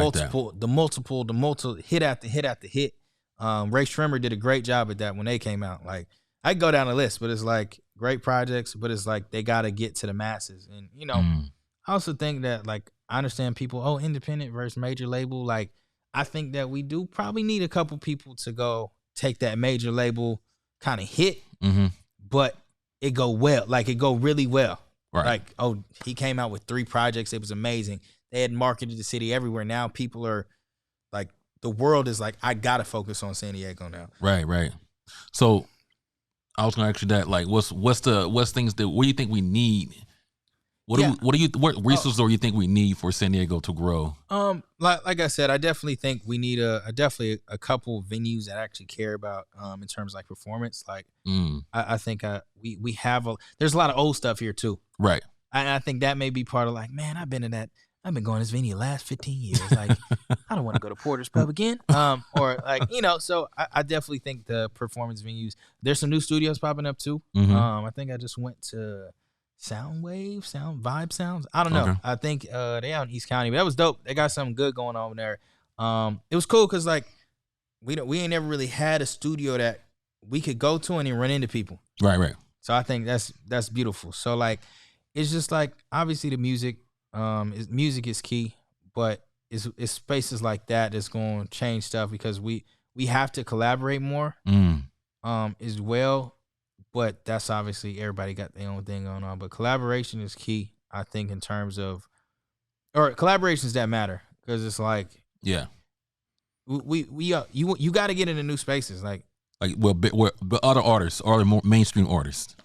multiple hit after hit after hit. Ray Shrimmer did a great job at that when they came out. Like I go down the list, but it's like great projects, but it's like they got to get to the masses. And you know, I also think that like I understand people, independent versus major label. Like I think that we do probably need a couple people to go take that major label kind of hit, but it go well. Like it go really well. Right. Like, he came out with 3 projects. It was amazing. They had marketed the city everywhere. Now people are like, the world is like, I gotta focus on San Diego now. Right. So I was gonna ask you that. Like, what's things that what do you think we need? What resources do you think we need for San Diego to grow? Like I said, I definitely think we need a couple venues that actually care about in terms of like performance. Like I think we have there's a lot of old stuff here too. Right. I think that may be part of like, man, I've been going to this venue the last 15 years. Like, I don't want to go to Porter's Pub again. Or like, you know, so I definitely think the performance venues, there's some new studios popping up too. I think I just went to Vibe Sounds. I don't know. Okay. I think they out in East County, but that was dope. They got something good going on there. It was cool because like we ain't never really had a studio that we could go to and then run into people. Right. So I think that's beautiful. So like it's just like obviously the music is key, but it's spaces like that that's going to change stuff because we have to collaborate more as well. But that's obviously everybody got their own thing going on. But collaboration is key, I think, in terms of, or collaborations that matter, because it's like, yeah, you got to get into new spaces, like but other artists, or more mainstream artists.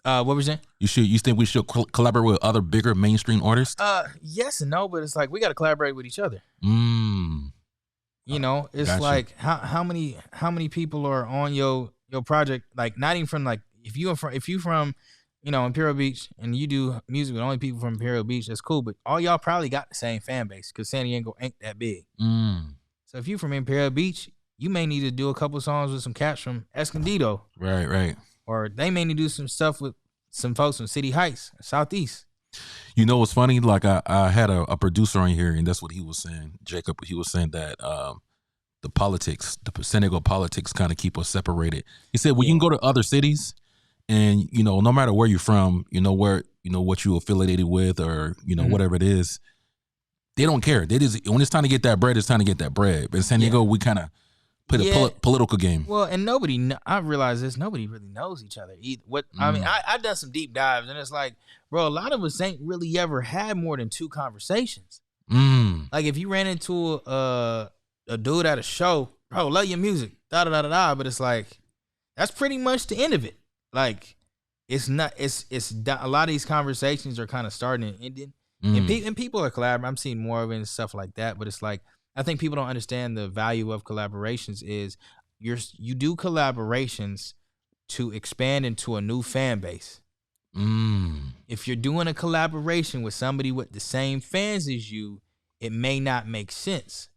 What were you saying? You think we should collaborate with other bigger mainstream artists? Yes and no, but it's like we got to collaborate with each other. You know, it's gotcha. Like how many people are on your project? Like not even from like if you from you know Imperial Beach and you do music with only people from Imperial Beach, that's cool. But all y'all probably got the same fan base because San Diego ain't that big. So if you from Imperial Beach, you may need to do a couple songs with some cats from Escondido. Right. Or they may need to do some stuff with some folks from City Heights, Southeast. You know what's funny? Like I had a producer on here, and that's what he was saying, Jacob. He was saying that the San Diego politics kind of keep us separated. He said, well, you can go to other cities, and you know, no matter where you're from, you know where you know what you affiliated with, or you know whatever it is, they don't care. They just when it's time to get that bread, it's time to get that bread. But in San Diego, we kind of play a political game. Well, and I realize this, nobody really knows each other either. I mean, I've done some deep dives, and it's like, bro, a lot of us ain't really ever had more than 2 conversations. Like if you ran into a dude at a show, bro, love your music, da-da-da-da-da, but it's like, that's pretty much the end of it. Like, it's not, it's a lot of these conversations are kind of starting and ending. And people are collaborating. I'm seeing more of it and stuff like that, but it's like, I think people don't understand the value of collaborations is you do collaborations to expand into a new fan base. If you're doing a collaboration with somebody with the same fans as you, it may not make sense.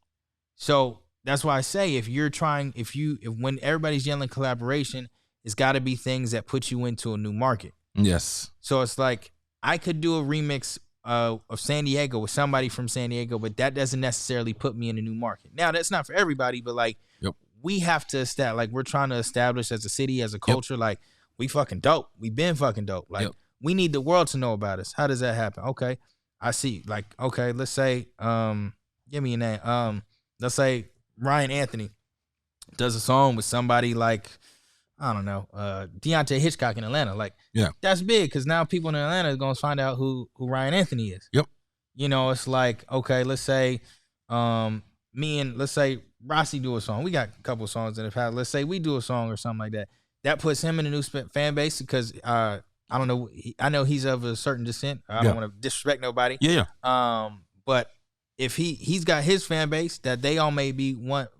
So that's why I say if when everybody's yelling collaboration, it's got to be things that put you into a new market. Yes. So it's like I could do a remix of San Diego with somebody from San Diego, but that doesn't necessarily put me in a new market. Now, that's not for everybody, but like we have to establish, like we're trying to establish as a city, as a culture, like we fucking dope. We been fucking dope. Like we need the world to know about us. How does that happen? Okay, I see. Like, okay, let's say, give me a name. Let's say Ryan Anthony does a song with somebody like, I don't know, Deontay Hitchcock in Atlanta. Like, that's big because now people in Atlanta are going to find out who Ryan Anthony is. Yep. You know, it's like, okay, let's say let's say Rossi do a song. We got a couple of songs that have had. Let's say we do a song or something like that. That puts him in a new fan base because I don't know. I know he's of a certain descent. I don't want to disrespect nobody. Yeah. But if he's got his fan base that they all may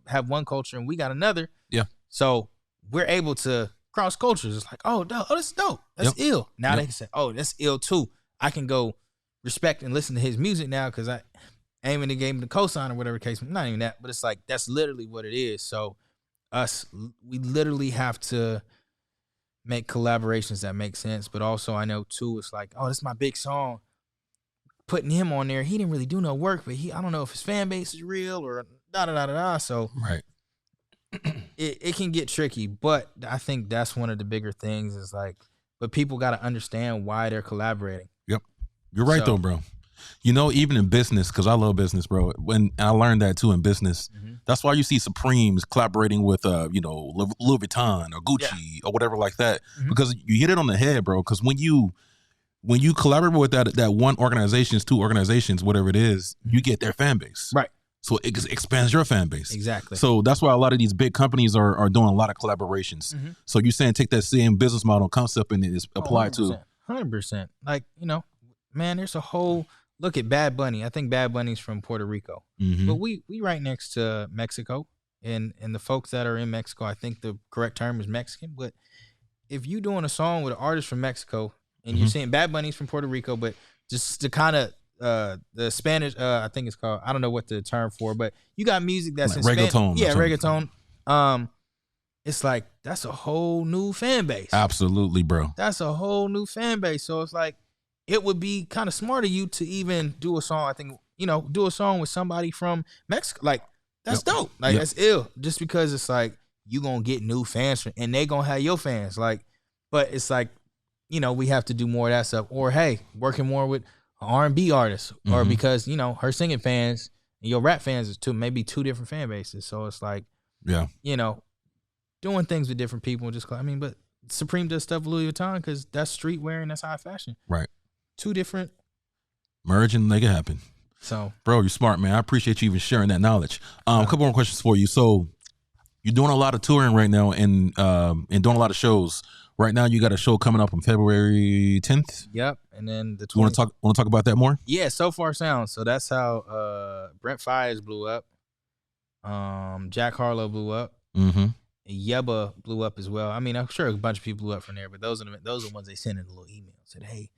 have one culture and we got another. Yeah. So we're able to cross cultures. It's like, oh, that's dope. That's ill. Now they can say, oh, that's ill too. I can go respect and listen to his music now because I aiming to gave him the cosign or whatever case. Not even that, but it's like that's literally what it is. So we literally have to make collaborations that make sense. But also I know too, it's like, oh, this is my big song. Putting him on there, he didn't really do no work, but I don't know if his fan base is real or da. So it can get tricky, but I think that's one of the bigger things is like, but people got to understand why they're collaborating. Yep. You're right though, bro. You know, even in business, because I love business, bro. When I learned that too in business, that's why you see Supremes collaborating with, Louis Vuitton or Gucci or whatever like that, because you hit it on the head, bro. Because when you collaborate with that one organizations, two organizations, whatever it is, you get their fan base, right? So it expands your fan base. Exactly. So that's why a lot of these big companies are doing a lot of collaborations. So you're saying take that same business model concept and it's applied to 100%. Like, you know, man, there's a whole look at Bad Bunny. I think Bad Bunny's from Puerto Rico, but we right next to Mexico, and the folks that are in Mexico, I think the correct term is Mexican. But if you doing a song with an artist from Mexico and you're saying Bad Bunny's from Puerto Rico, but just to kind of the Spanish, I think it's called, I don't know what the term for, but you got music that's like in reggaeton. Yeah, reggaeton. It's like that's a whole new fan base. Absolutely, bro. That's a whole new fan base. So it's like it would be kind of smart of you to even do a song. I think, you know, do a song with somebody from Mexico. Like that's dope. Like that's ill. Just because it's like you gonna get new fans and they gonna have your fans. Like, but it's like, you know, we have to do more of that stuff. Or hey, working more with R&B artists, or because, you know, her singing fans and your rap fans is maybe two different fan bases. So it's like, you know, doing things with different people. But Supreme does stuff with Louis Vuitton because that's streetwear and that's high fashion. Right. Two different. Merge and make it happen. So, bro, you're smart, man. I appreciate you even sharing that knowledge. A couple more questions for you. So you're doing a lot of touring right now and doing a lot of shows. Right now, you got a show coming up on February 10th. Yep, and then the 20th. You want to talk about that more? Yeah, So Far Sound. So that's how Brent Fires blew up. Jack Harlow blew up. Yebba blew up as well. I mean, I'm sure a bunch of people blew up from there, but those are the ones they sent in a little email said, "Hey."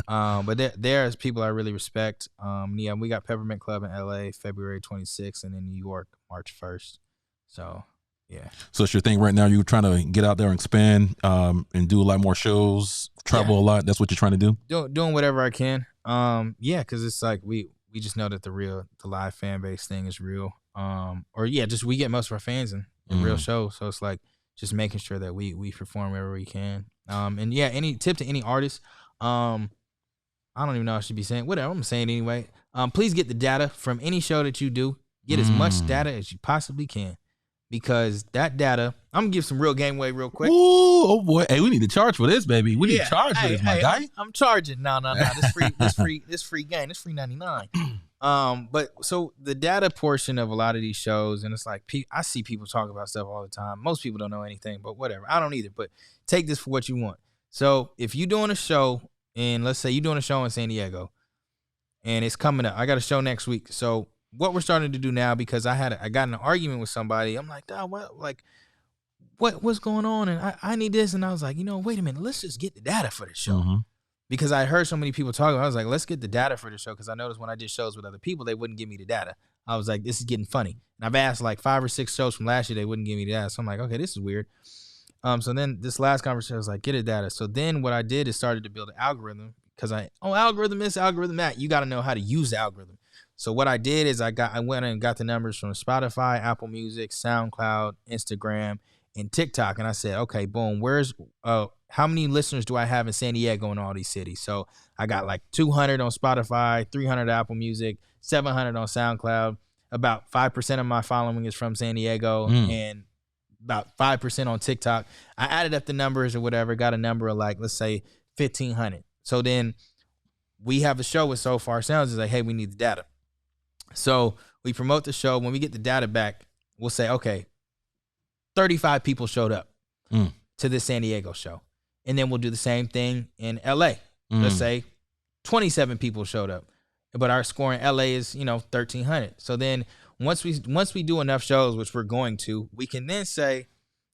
But there's people I really respect. Yeah, we got Peppermint Club in LA February 26th, and in New York March 1st. So. Yeah. So it's your thing right now. You're trying to get out there and expand, and do a lot more shows, travel a lot. That's what you're trying to do. Doing whatever I can. Yeah, because it's like we just know that the live fan base thing is real. Just we get most of our fans in real shows. So it's like just making sure that we perform wherever we can. And yeah, any tip to any artist. I don't even know I should be saying whatever. I'm saying anyway. Please get the data from any show that you do. Get as much data as you possibly can. Because that data, I'm gonna give some real game away real quick. Ooh, oh boy, hey, we need to charge for this, baby. We need to charge for this, my guy. I'm charging. No. This free game. This free 99. But so the data portion of a lot of these shows, and it's like I see people talk about stuff all the time. Most people don't know anything, but whatever. I don't either. But take this for what you want. So if you're doing a show, and let's say you're doing a show in San Diego, and it's coming up, I got a show next week. So what we're starting to do now, because I got in an argument with somebody. I'm like, what's going on? And I need this. And I was like, wait a minute, let's just get the data for this show. Because I heard so many people talking. I was like, let's get the data for the show. Because I noticed when I did shows with other people, they wouldn't give me the data. I was like, this is getting funny. And I've asked like 5 or 6 shows from last year, they wouldn't give me the data. So I'm like, okay, this is weird. So then this last conversation was like, get a data. So then what I did is started to build an algorithm because algorithm this, algorithm that. You got to know how to use the algorithm. So what I did is I went and got the numbers from Spotify, Apple Music, SoundCloud, Instagram, and TikTok. And I said, okay, boom, how many listeners do I have in San Diego and all these cities? So I got like 200 on Spotify, 300 Apple Music, 700 on SoundCloud. About 5% of my following is from San Diego and about 5% on TikTok. I added up the numbers or whatever, got a number of like, let's say 1,500. So then we have a show with So Far Sounds. It's like, hey, we need the data. So we promote the show. When we get the data back, we'll say, okay, 35 people showed up to this San Diego show. And then we'll do the same thing in LA. Let's say 27 people showed up. But our score in LA is, 1,300. So then once we do enough shows, which we're going to, we can then say,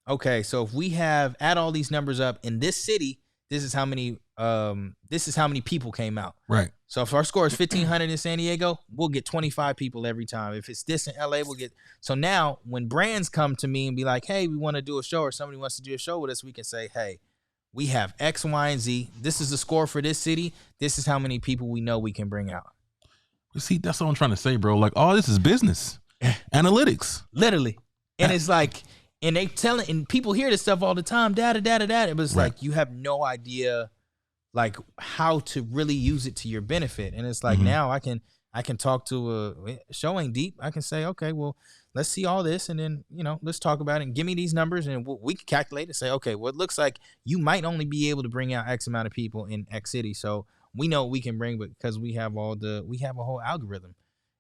okay, so if we add all these numbers up in this city, this is how many people came out. Right. So if our score is 1,500 in San Diego, we'll get 25 people every time. If it's this in LA, we'll get. So now when brands come to me and be like, hey, we want to do a show, or somebody wants to do a show with us, we can say, hey, we have X, Y, and Z. This is the score for this city. This is how many people we know we can bring out. You see, that's what I'm trying to say, bro. Like, all this is business, analytics, literally. And it's like, and they telling, and people hear this stuff all the time, data. It was like, you have no idea, like, how to really use it to your benefit. And it's like, now I can talk to a show ain't deep. I can say, okay, well, let's see all this, and then let's talk about it and give me these numbers, and we can calculate and say, okay, well, it looks like you might only be able to bring out X amount of people in X city. So we know what we can bring, but because we have a whole algorithm,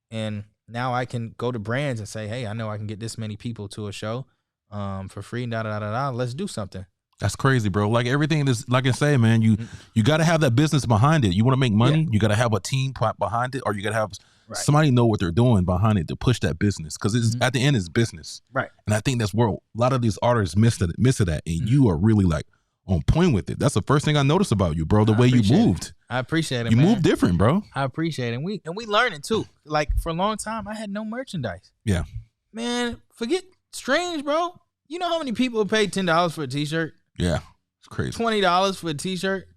and now I can go to brands and say, hey, I know I can get this many people to a show for free. Let's do something. That's crazy, bro. Like, everything is, like I say, man, you got to have that business behind it. You want to make money, you got to have a team behind it, or you got to have somebody know what they're doing behind it to push that business, because it's at the end it's business. Right. And I think that's where a lot of these artists miss it at, and you are really like on point with it. That's the first thing I noticed about you, bro. The way you moved. I appreciate it. You man. move different, bro. I appreciate it. And we learn it too. Like, for a long time, I had no merchandise. Yeah. Man, forget streams, bro. You know how many people pay $10 for a t-shirt? Yeah. It's crazy. $20 for a t-shirt.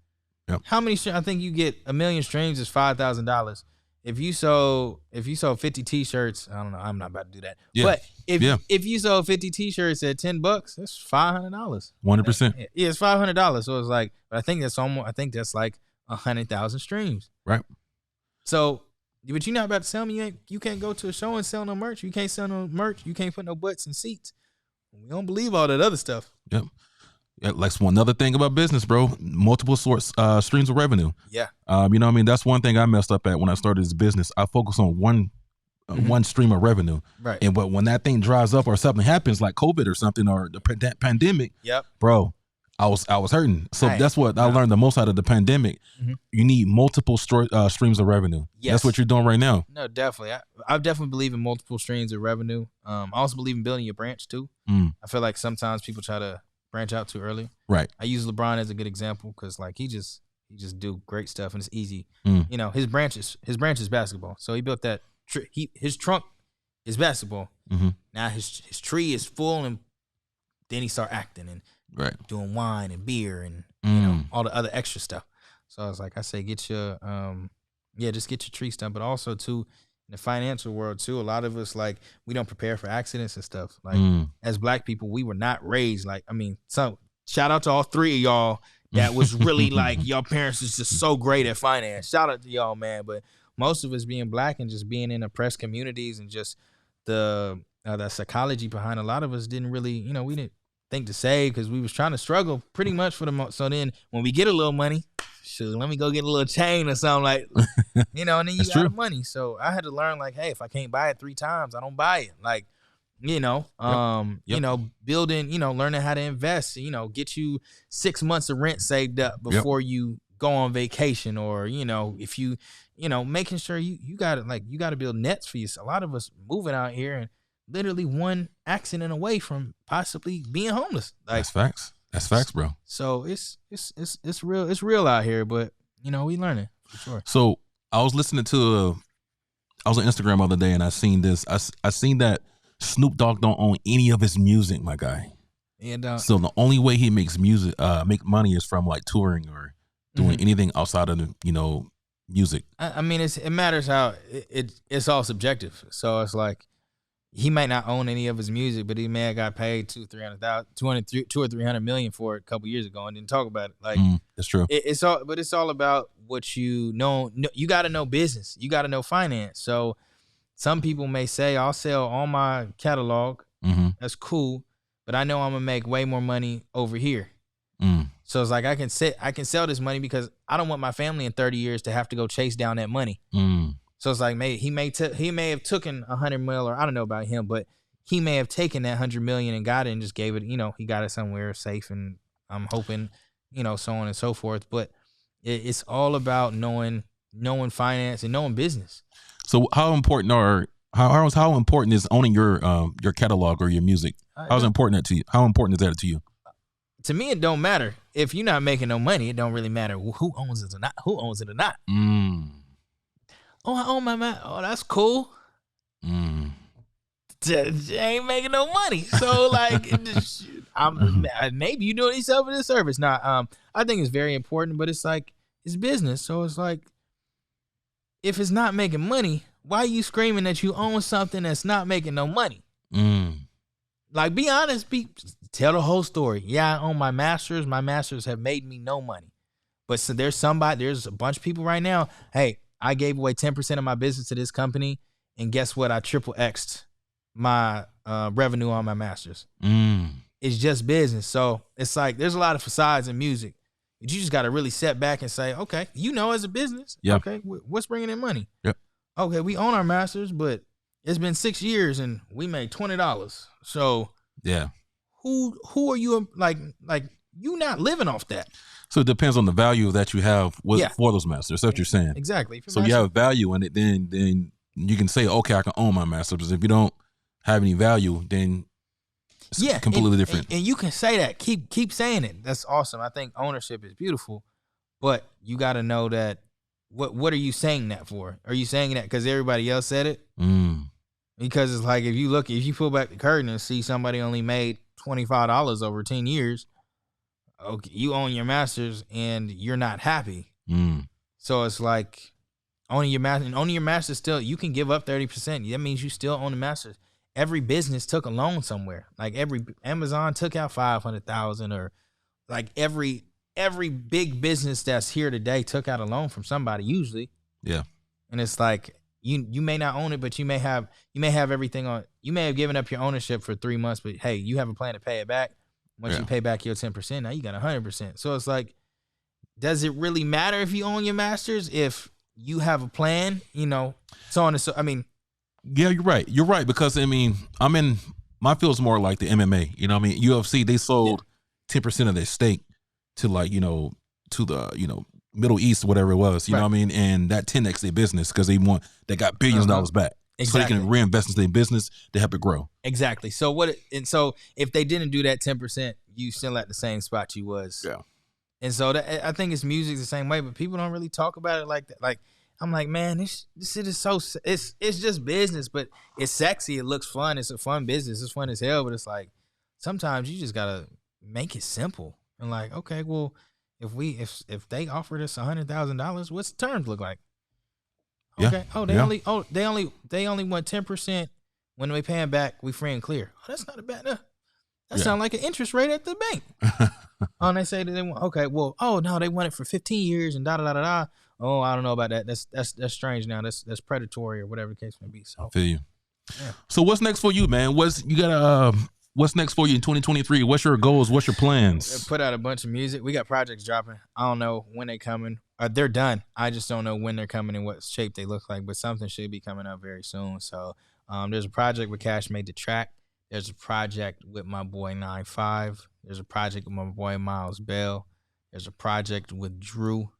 Yep. How many? I think you get 1 million streams is $5,000. If you sold 50 t-shirts, I don't know. I'm not about to do that. Yeah. But if you sold 50 t-shirts at $10, that's $500. 100%. Yeah, it's $500. So it's like, but I think that's like 100,000 streams. Right. So, but you're not about to tell me you can't go to a show and sell no merch. You can't sell no merch. You can't put no butts in seats. We don't believe all that other stuff. Yep. Yeah, like, one other thing about business, bro, multiple streams of revenue. Yeah. You know what I mean? That's one thing I messed up at when I started this business. I focus on one stream of revenue. Right. And but when that thing dries up or something happens, like COVID or something, or the pandemic, bro, I was hurting. So that's what I learned the most out of the pandemic. You need multiple streams of revenue. Yes. That's what you're doing right now. No, definitely. I definitely believe in multiple streams of revenue. I also believe in building your branch too. I feel like sometimes people try to branch out too early. Right. I use LeBron as a good example because, like, he just do great stuff and it's easy. His branch is basketball. So he built that. His trunk is basketball. Now his tree is full, and then he start acting and doing wine and beer and all the other extra stuff. So I was like, I say, get your just get your tree stuff, but also too, in the financial world too, a lot of us, like, we don't prepare for accidents and stuff. Like, as Black people, we were not raised like, so shout out to all three of y'all that was really like, your parents is just so great at finance. Shout out to y'all, man. But most of us being Black and just being in oppressed communities and just the psychology behind a lot of us didn't really, we didn't think to save because we was trying to struggle pretty much for the most. So then when we get a little money, shoot, let me go get a little chain or something, like, and then you got the money. So I had to learn, like, hey, if I can't buy it 3 times, I don't buy it. Like, building, learning how to invest, get you 6 months of rent saved up before you go on vacation, or, if you, making sure you got to build nets for you. A lot of us moving out here and literally one accident away from possibly being homeless. Like, that's facts. That's facts, bro. So it's real. It's real out here, but we learning for sure. So I was listening to, I was on Instagram the other day and I seen this. I seen that Snoop Dogg don't own any of his music, my guy. And So the only way he makes music, make money is from like touring or doing anything outside of the, music. I mean, it matters how it's all subjective. So it's like he might not own any of his music, but he may have got paid $200 or $300 million for it a couple years ago and didn't talk about it. Like That's true. it's all about what you know. You got to know business. You got to know finance. So some people may say, "I'll sell all my catalog. That's cool, but I know I'm gonna make way more money over here." So it's like I can sell this money because I don't want my family in 30 years to have to go chase down that money. So it's like he may have taken $100 million, or I don't know about him, but he may have taken that $100 million and got it and just gave it. He got it somewhere safe, and I'm hoping, so on and so forth. But it's all about knowing finance and knowing business. So how important is owning your catalog or your music? How important is that to you? To me, it don't matter. If you're not making no money, it don't really matter who owns it or not. Oh, I own my man. Oh, that's cool. Ain't making no money. So like, maybe you doing yourself a disservice. Nah, I think it's very important, but it's like it's business. So it's like, if it's not making money, why are you screaming that you own something that's not making no money? Like, be honest. Tell the whole story. Yeah, I own my masters. My masters have made me no money. But so there's a bunch of people right now. Hey, I gave away 10% of my business to this company, and guess what? I triple X'd my revenue on my masters. It's just business. So it's like there's a lot of facades in music. You just got to really step back and say, okay, as a business, okay, what's bringing in money? Yep. Okay, we own our masters, but it's been 6 years and we made $20. So yeah, who are you like you not living off that? So it depends on the value that you have for those masters. That's what you're saying. Exactly. So you have value in it, then you can say, okay, I can own my masters. If you don't have any value, then it's completely different. And you can say that. Keep saying it. That's awesome. I think ownership is beautiful, but you got to know that. What are you saying that for? Are you saying that because everybody else said it? Because it's like if you pull back the curtain and see somebody only made $25 over 10 years, okay, you own your masters and you're not happy. So it's like owning your masters still, you can give up 30%. That means you still own the masters. Every business took a loan somewhere. Like Amazon took out $500,000, or like every big business that's here today took out a loan from somebody usually. Yeah. And it's like you may not own it, but you may have everything on. You may have given up your ownership for 3 months, but hey, you have a plan to pay it back. Once you pay back your 10%, now you got 100%. So it's like, does it really matter if you own your masters if you have a plan? So on and so. I mean, yeah, you're right. You're right, because I'm in my field's more like the MMA. UFC, they sold 10% of their stake to to the Middle East, whatever it was. You know what I mean? And that 10x their business because they got billions of dollars back. Exactly. So they can reinvest in their business to help it grow. Exactly. So so if they didn't do that 10%, you still at the same spot you was. Yeah. And so I think it's music the same way, but people don't really talk about it like that. Like, I'm like, man, this shit is so, it's just business, but it's sexy. It looks fun. It's a fun business. It's fun as hell, but it's like, sometimes you just gotta make it simple. And like, okay, well, if they offered us $100,000, what's the terms look like? Okay. Yeah. They only want 10%. When we paying back, we free and clear. Oh, that's not a bad. That sounds like an interest rate at the bank. And they say that they want. Okay. Well, no, they want it for 15 years and da da da da. Oh, I don't know about that. That's strange now. That's predatory or whatever the case may be. So I feel you. Yeah. So what's next for you, man? What's next for you in 2023? What's your goals? What's your plans? Put out a bunch of music. We got projects dropping. I don't know when they coming. They're done. I just don't know when they're coming and what shape they look like. But something should be coming up very soon. So there's a project with Cash Made the Track. There's a project with my boy 9-5. There's a project with my boy Miles Bell. There's a project with Drew.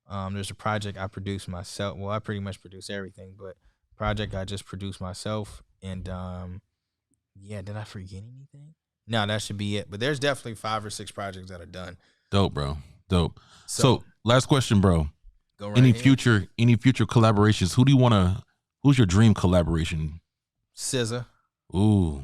There's a project I produced myself. Well, I pretty much produce everything, but project I just produced myself. And did I forget anything? No, that should be it. But there's definitely 5 or 6 projects that are done. Dope, bro. Dope. So last question, bro. Go right any ahead. future collaborations? Who's your dream collaboration? SZA. Ooh.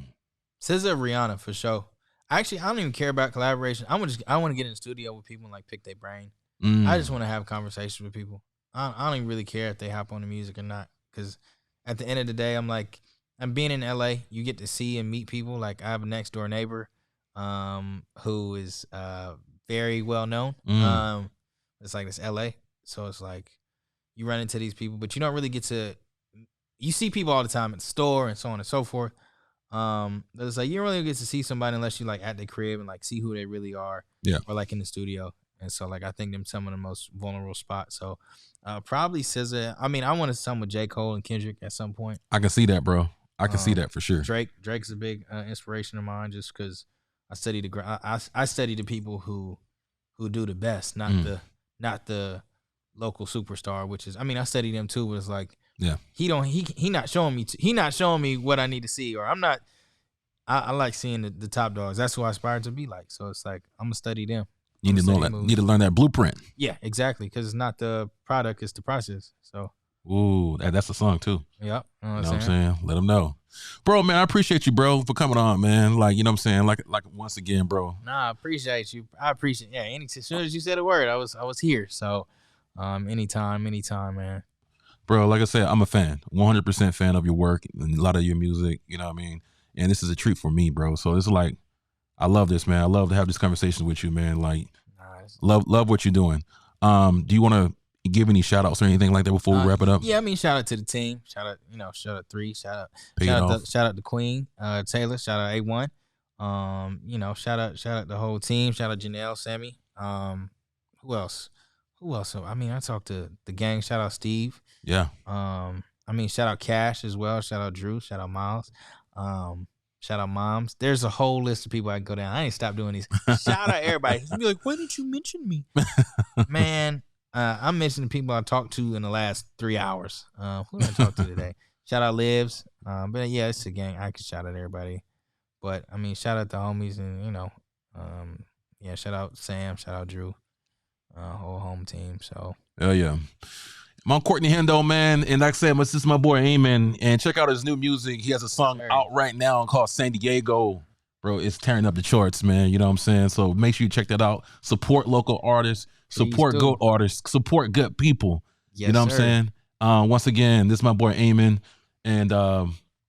SZA, Rihanna for sure. Actually, I don't even care about collaboration. I want to get in the studio with people and like pick their brain. I just want to have conversations with people. I don't even really care if they hop on the music or not, because at the end of the day, I'm being in LA. You get to see and meet people. Like I have a next door neighbor, who is very well known. It's like it's LA, so it's like you run into these people, but you don't really get to. You see people all the time at the store and so on and so forth. It's like you don't really get to see somebody unless you like at the crib and like see who they really are. Yeah. Or like in the studio. And so like I think them some of the most vulnerable spots. So probably SZA. I mean, I want to sing with J. Cole and Kendrick at some point. I can see that, bro. I can see that for sure. Drake's a big inspiration of mine, just because I study I study the people who do the best, not the local superstar, which is, I mean, I study them too, but it's like, yeah, he not showing me what I need to see, or I'm not. I like seeing the top dogs. That's who I aspire to be like. So it's like I'm gonna study them. You need to learn that blueprint. Yeah, exactly. Because it's not the product, it's the process. So. Ooh, that's a song too. Yep. You know what I'm saying? Let them know. Bro, man, I appreciate you, bro, for coming on, man. Like, you know what I'm saying? Like once again, bro. Nah, I appreciate you. As soon as you said a word, I was here. So anytime, man. Bro, like I said, I'm a fan. 100% fan of your work and a lot of your music, you know what I mean? And this is a treat for me, bro. So it's like, I love this, man. I love to have this conversation with you, man. Like, love what you're doing. Do you want to give any shout outs or anything like that before we wrap it up? Yeah, I mean, shout out to the team. Shout out 3. Shout out to Queen, Taylor. Shout out A1. Shout out the whole team. Shout out Janelle, Sammy. Who else? I mean, I talked to the gang. Shout out Steve. Yeah. I mean, shout out Cash as well. Shout out Drew. Shout out Miles. Shout out Moms. There's a whole list of people I can go down. I ain't stop doing these. Shout out everybody. You'll be like, why didn't you mention me? Man, I'm mentioning people I talked to in the last 3 hours. Who did I talk to today? Shout out Livs. But yeah, it's a gang. I could shout out everybody. But I mean, shout out the homies and shout out Sam, shout out Drew, whole home team. So hell yeah. I'm Courtney Hendo, man, and like I said, this is my boy Amon, and check out his new music. He has a song out right now called San Diego. Bro, it's tearing up the charts, man. You know what I'm saying? So make sure you check that out. Support local artists, support GOAT artists, support good people. Yes, you know what I'm saying? Once again, this is my boy Amon and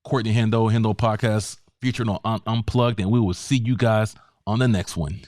Courtney Hendo Podcast featured on Unplugged, and we will see you guys on the next one.